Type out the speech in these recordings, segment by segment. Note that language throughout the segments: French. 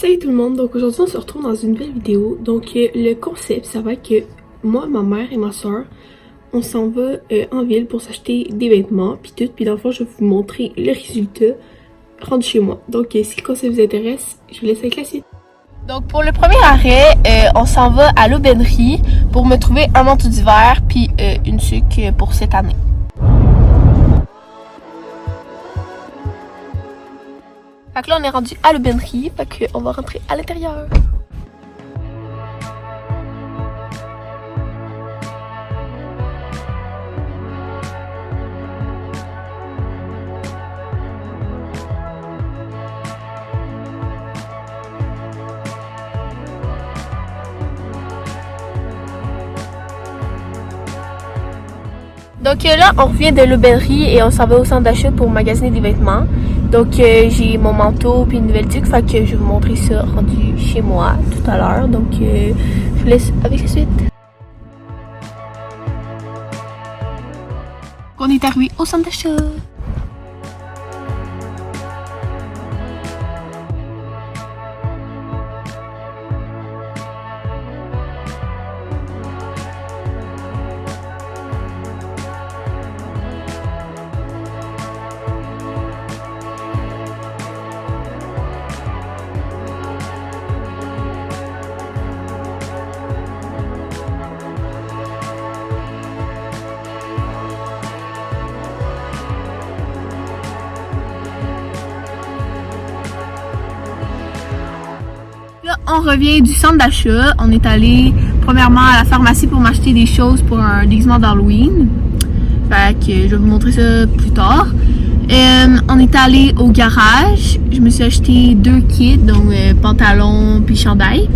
Salut tout le monde, donc aujourd'hui on se retrouve dans une nouvelle vidéo. Donc le concept, ça va être que moi, ma mère et ma soeur, on s'en va en ville pour s'acheter des vêtements puis tout. Puis dans le fond, je vais vous montrer le résultat rendu chez moi. Donc si le concept vous intéresse, je vous laisse avec la suite. Donc pour le premier arrêt, on s'en va à l'aubainerie pour me trouver un manteau d'hiver puis une tuque pour cette année. Fait que là on est rendu à l'aubainerie, fait qu'on va rentrer à l'intérieur. Donc là, on revient de l'aubainerie et on s'en va au centre d'achat pour magasiner des vêtements. Donc j'ai mon manteau puis une nouvelle tuque, fait que je vais vous montrer ça rendu chez moi tout à l'heure. Donc je vous laisse avec la suite. On est arrivé au centre d'achat. Là, on revient du centre d'achat. On est allé premièrement à la pharmacie pour m'acheter des choses pour un déguisement d'Halloween. Fait que je vais vous montrer ça plus tard. On est allé au garage. Je me suis acheté 2 kits, donc pantalon puis chandail.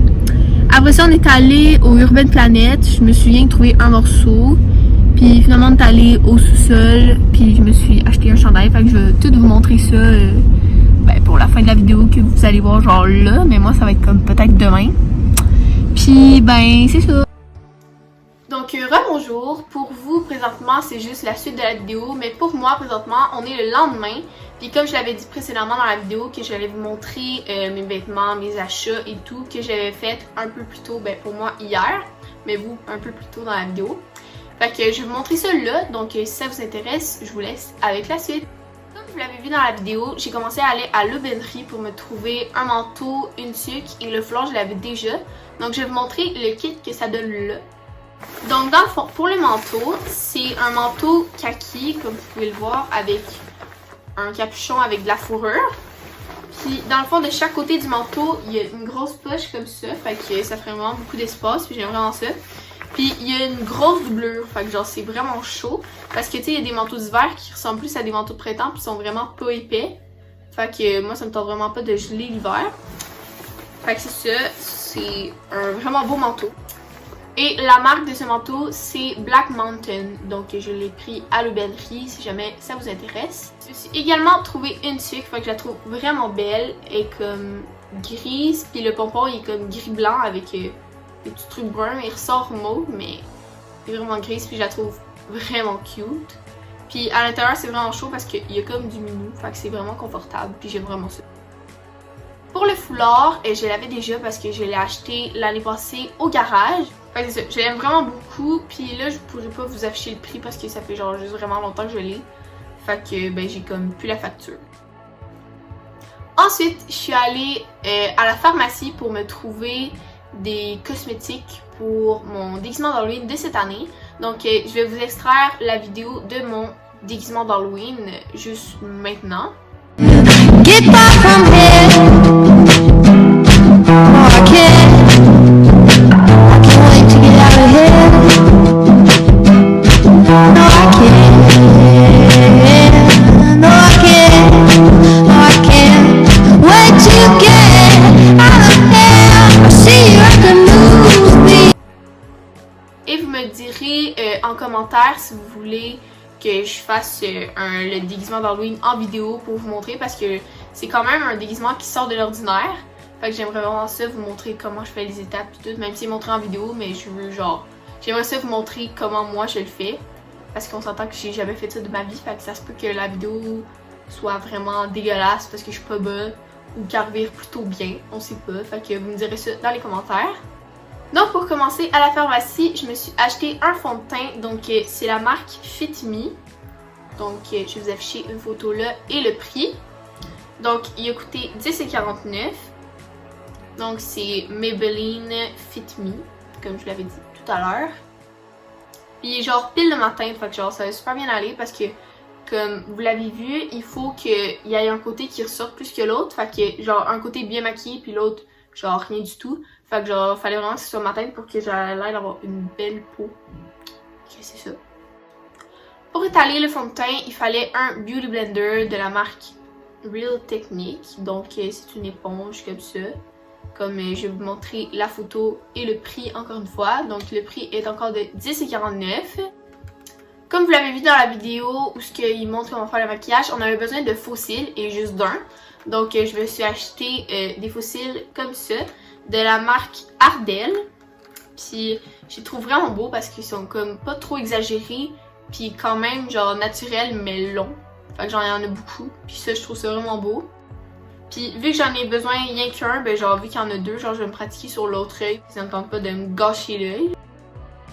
Après ça, on est allé au Urban Planet. Je me suis rien trouvé un morceau. Puis finalement, on est allé au sous-sol. Puis je me suis acheté un chandail. Fait que je vais tout vous montrer ça. Pour la fin de la vidéo que vous allez voir genre là, mais moi ça va être comme peut-être demain. Puis c'est ça. Donc rebonjour, pour vous présentement c'est juste la suite de la vidéo, mais pour moi présentement on est le lendemain. Puis comme je l'avais dit précédemment dans la vidéo que j'allais vous montrer mes vêtements, mes achats et tout que j'avais fait un peu plus tôt, pour moi hier, mais vous un peu plus tôt dans la vidéo. Fait que je vais vous montrer ça là, donc si ça vous intéresse, je vous laisse avec la suite. Comme vous l'avez vu dans la vidéo, j'ai commencé à aller à l'aubainerie pour me trouver un manteau, une tuque et le foulard je l'avais déjà. Donc je vais vous montrer le kit que ça donne là. Donc dans le fond, pour le manteau, c'est un manteau kaki comme vous pouvez le voir avec un capuchon avec de la fourrure. Puis dans le fond de chaque côté du manteau, il y a une grosse poche comme ça, fait que ça ferait vraiment beaucoup d'espace, puis j'aime vraiment ça. Puis il y a une grosse doublure, fait que genre c'est vraiment chaud. Parce que tu sais, il y a des manteaux d'hiver qui ressemblent plus à des manteaux de printemps puis sont vraiment pas épais. Fait que moi ça me tente vraiment pas de geler l'hiver. Fait que c'est ça, c'est un vraiment beau manteau. Et la marque de ce manteau c'est Black Mountain. Donc je l'ai pris à l'aubainerie si jamais ça vous intéresse. Je me suis également trouvé une tuque, fait que je la trouve vraiment belle. Elle est comme grise, puis le pompon il est comme gris-blanc avec des petits trucs bruns, il ressort mauve, mais il est vraiment grise, puis je la trouve vraiment cute. Puis à l'intérieur c'est vraiment chaud parce qu'il y a comme du minou, fait que c'est vraiment confortable, puis j'aime vraiment ça. Pour le foulard, je l'avais déjà parce que je l'ai acheté l'année passée au garage. Fait que c'est ça, je l'aime vraiment beaucoup, puis là je pourrais pas vous afficher le prix parce que ça fait genre juste vraiment longtemps que je l'ai. Fait que j'ai comme plus la facture. Ensuite, je suis allée à la pharmacie pour me trouver des cosmétiques pour mon déguisement d'Halloween de cette année. Donc je vais vous extraire la vidéo de mon déguisement d'Halloween juste maintenant. Get back from here. Oh, I can't wait to get out of here. No, I can't. No, I can't. No, I can't wait to get out of here. I see you at the movie. Et vous me direz en commentaire si vous voulez que je fasse le déguisement d'Halloween en vidéo pour vous montrer parce que c'est quand même un déguisement qui sort de l'ordinaire. Fait que j'aimerais vraiment ça vous montrer comment je fais les étapes et tout, même si c'est montré en vidéo, mais je veux genre... J'aimerais ça vous montrer comment moi je le fais. Parce qu'on s'entend que j'ai jamais fait ça de ma vie, fait que ça se peut que la vidéo soit vraiment dégueulasse parce que je suis pas bonne ou carvir plutôt bien, on sait pas, fait que vous me direz ça dans les commentaires. Donc pour commencer, à la pharmacie, je me suis acheté un fond de teint, donc c'est la marque Fit Me. Donc je vais vous afficher une photo là et le prix. Donc il a coûté 10,49 $. Donc c'est Maybelline Fit Me, comme je l'avais dit tout à l'heure. Puis il est genre pile de ma teinte, fait que genre ça va super bien aller parce que comme vous l'avez vu, il faut qu'il y ait un côté qui ressorte plus que l'autre. Fait que genre un côté bien maquillé puis l'autre genre rien du tout. Fait que genre fallait vraiment que ce soit ma teinte pour que j'aie l'air d'avoir une belle peau. Ok, c'est ça. Pour étaler le fond de teint, il fallait un Beauty Blender de la marque Real Technique. Donc c'est une éponge comme ça. Comme je vais vous montrer la photo et le prix encore une fois. Donc le prix est encore de 10,49 $. Comme vous l'avez vu dans la vidéo où il montre comment faire le maquillage, on avait besoin de faux cils et juste d'un. Donc je me suis acheté des faux cils comme ça de la marque Ardell. Puis je les trouve vraiment beaux parce qu'ils sont comme pas trop exagérés. Puis quand même genre naturels mais longs. Fait que genre il y en a beaucoup. Puis ça je trouve ça vraiment beau. Puis vu que j'en ai besoin rien qu'un, ben genre vu qu'il y en a deux, genre je vais me pratiquer sur l'autre œil. Ça ne tente pas de me gâcher l'œil.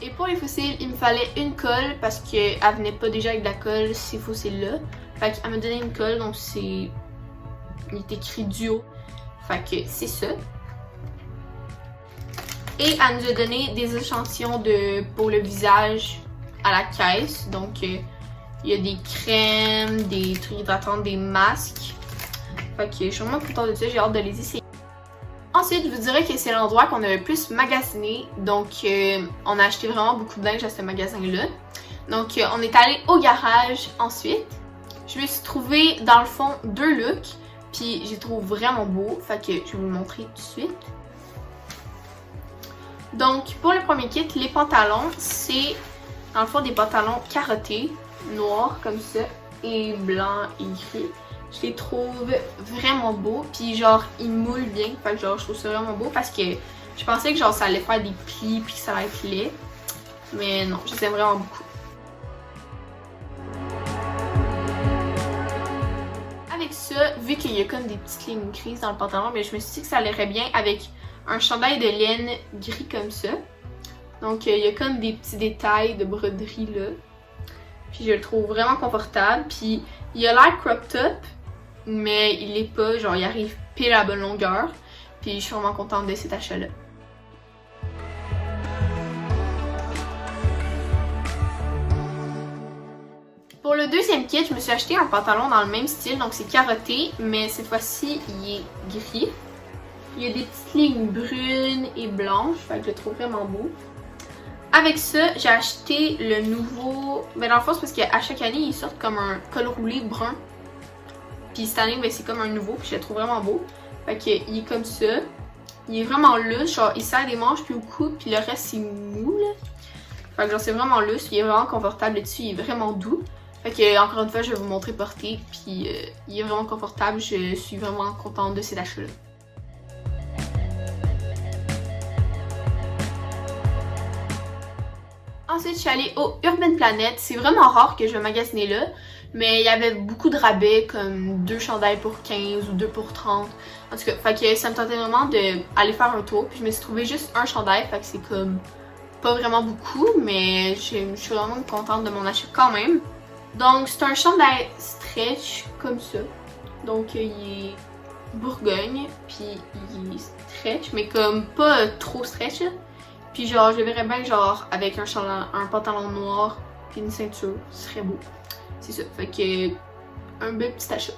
Et pour les faux cils, il me fallait une colle parce qu'elle venait pas déjà avec de la colle, ces faux cils-là. Fait qu'elle m'a donné une colle, donc c'est... Il est écrit duo. Fait que c'est ça. Et elle nous a donné des échantillons pour le visage à la caisse. Donc il y a des crèmes, des trucs hydratants, des masques. Fait que je suis vraiment contente de ça, j'ai hâte de les essayer. Ensuite, je vous dirais que c'est l'endroit qu'on a le plus magasiné. Donc, on a acheté vraiment beaucoup de linge à ce magasin-là. Donc, on est allé au garage ensuite. Je me suis trouvé dans le fond 2 looks. Puis, je les trouve vraiment beaux. Fait que je vais vous le montrer tout de suite. Donc, pour le premier kit, les pantalons, c'est dans le fond des pantalons carottés, noirs comme ça, et blancs et gris. Je les trouve vraiment beaux, puis genre ils moulent bien, fait que genre je trouve ça vraiment beau parce que je pensais que genre ça allait faire des plis puis que ça allait être laid, mais non, je les aime vraiment beaucoup. Avec ça, vu qu'il y a comme des petites lignes grises dans le pantalon, mais je me suis dit que ça irait bien avec un chandail de laine gris comme ça. Donc il y a comme des petits détails de broderie là, puis je le trouve vraiment confortable, puis il a l'air crop top. Mais il est pas, genre il arrive pile à la bonne longueur. Puis je suis vraiment contente de cet achat-là. Pour le deuxième kit, je me suis acheté un pantalon dans le même style. Donc c'est carotté, mais cette fois-ci il est gris. Il y a des petites lignes brunes et blanches, fait que je le trouve vraiment beau. Avec ça, j'ai acheté le nouveau... Ben dans le fond c'est parce qu'à chaque année ils sortent comme un col roulé brun. Puis cette année, ben, c'est comme un nouveau, puis je le trouve vraiment beau. Fait qu'il est comme ça. Il est vraiment lousse, genre il serre des manches puis au cou, puis le reste c'est mou là. Fait que genre c'est vraiment lousse, il est vraiment confortable dessus, il est vraiment doux. Fait que encore une fois, je vais vous montrer porter, puis il est vraiment confortable, je suis vraiment contente de cet achat-là. Ensuite, je suis allée au Urban Planet. C'est vraiment rare que je vais magasiner là. Mais il y avait beaucoup de rabais, comme 2 chandails pour 15 ou 2 pour 30. En tout cas, fait que ça me tentait vraiment d'aller faire un tour. Puis je me suis trouvé juste un chandail, fait que c'est comme pas vraiment beaucoup. Mais je suis vraiment contente de mon achat quand même. Donc c'est un chandail stretch comme ça. Donc il est Bourgogne, puis il est stretch, mais comme pas trop stretch. Puis genre je le verrais bien genre avec un pantalon noir puis une ceinture, ce serait beau. C'est ça, fait que un bel petit achat.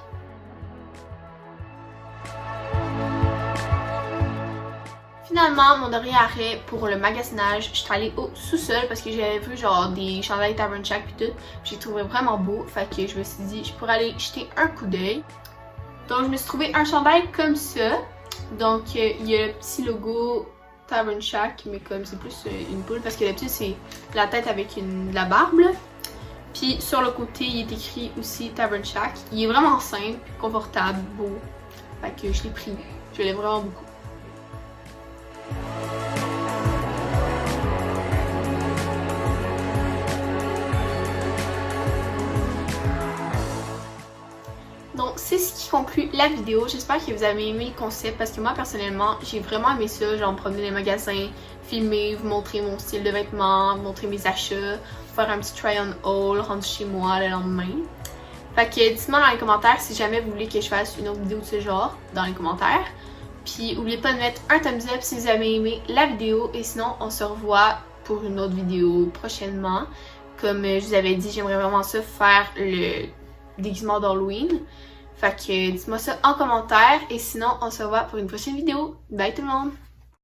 Finalement, mon dernier arrêt pour le magasinage, je suis allée au sous-sol parce que j'avais vu genre des chandails Tavern Shack puis tout. J'ai trouvé vraiment beau, fait que je me suis dit je pourrais aller jeter un coup d'œil. Donc je me suis trouvé un chandail comme ça. Donc il y a le petit logo Tavern Shack, mais comme c'est plus une poule parce que d'habitude c'est la tête avec de la barbe là. Puis sur le côté il est écrit aussi Tavern Shack. Il est vraiment simple, confortable, beau. Fait que je l'ai pris, je l'aime vraiment beaucoup. Donc c'est ce qui conclut la vidéo. J'espère que vous avez aimé le concept parce que moi personnellement j'ai vraiment aimé ça, genre me promener dans les magasins, filmer, vous montrer mon style de vêtements, vous montrer mes achats, faire un petit try on haul, rentrer chez moi le lendemain. Fait que dites-moi dans les commentaires si jamais vous voulez que je fasse une autre vidéo de ce genre, dans les commentaires. Puis n'oubliez pas de mettre un thumbs up si vous avez aimé la vidéo et sinon on se revoit pour une autre vidéo prochainement. Comme je vous avais dit, j'aimerais vraiment ça faire le déguisement d'Halloween. Fait que dites-moi ça en commentaire et sinon on se revoit pour une prochaine vidéo. Bye tout le monde!